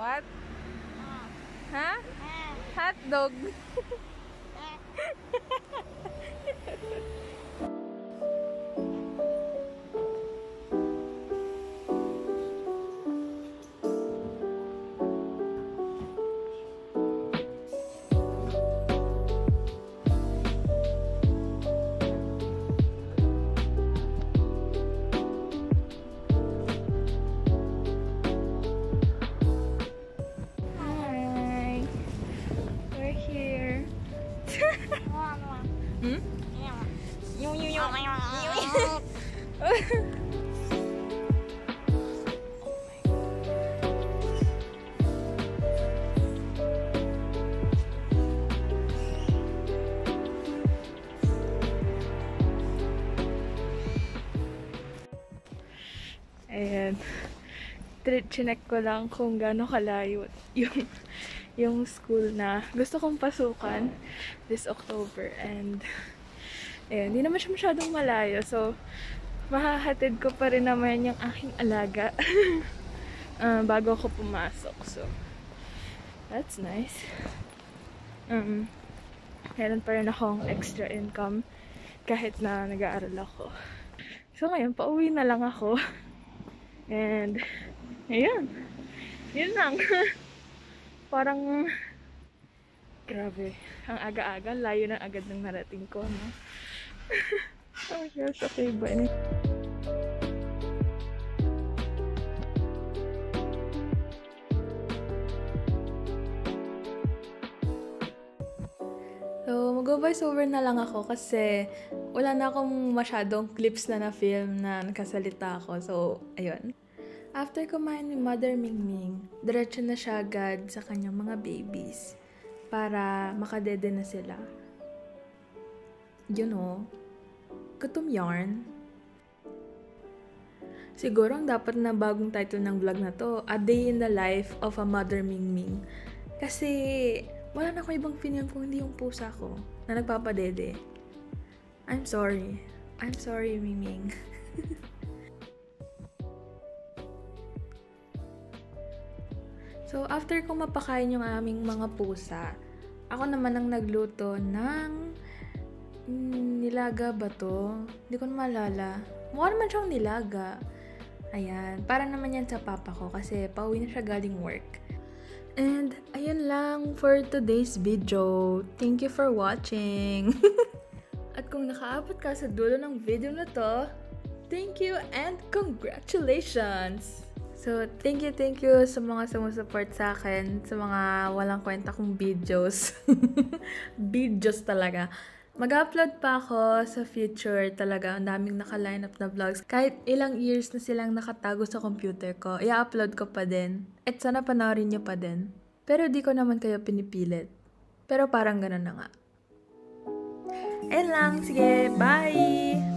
What? Ha? Hotdog. Ayan. Chinek ko lang kung gaano kalayo yung school na gusto kong pasukan this October. And ayan, hindi naman siya masyadong malayo. So, mahahatid ko pa rin naman yung aking alaga bago ako pumasok. So, that's nice. Meron pa rin akong extra income kahit na nag-aaral ako. So, ngayon, pauwi na lang ako. And, ayan. Yun lang. Parang, grabe. Ang aga-aga. Layo na agad ng narating ko, no? Oh my gosh, okay ba? So, mag-voice over na lang ako kasi wala na akong masyadong clips na na-film na nakasalita ako. So, ayun. After kumain ni Mother Mingming, diretso na siya agad sa kanyang mga babies para makadede na sila. You know, gutom yarn. Siguro ang dapat na bagong title ng vlog na to, A Day in the Life of a Mother Mingming. Kasi wala na ako ibang film kung hindi yung pusa ko na nagpapadede. I'm sorry. I'm sorry, Mingming. So, after kong mapakain yung aming mga pusa, ako naman ang nagluto ng nilaga ba to? Hindi ko na maalala. Mukha naman siyang nilaga. Ayan. Para naman yan sa papa ko kasi pauwi na siya galing work. And, ayun lang for today's video. Thank you for watching. At kung nakaabot ka sa dulo ng video na to, thank you and congratulations! So, thank you sa mga sumusupport sa akin, sa mga walang kwenta kong videos. Videos talaga. Mag-upload pa ako sa future talaga. Ang daming naka-line up na vlogs. Kahit ilang years na silang nakatago sa computer ko, i-upload ko pa din. At sana panoorin nyo pa din. Pero di ko naman kayo pinipilit. Pero parang ganun na nga. Ayun lang. Sige, bye!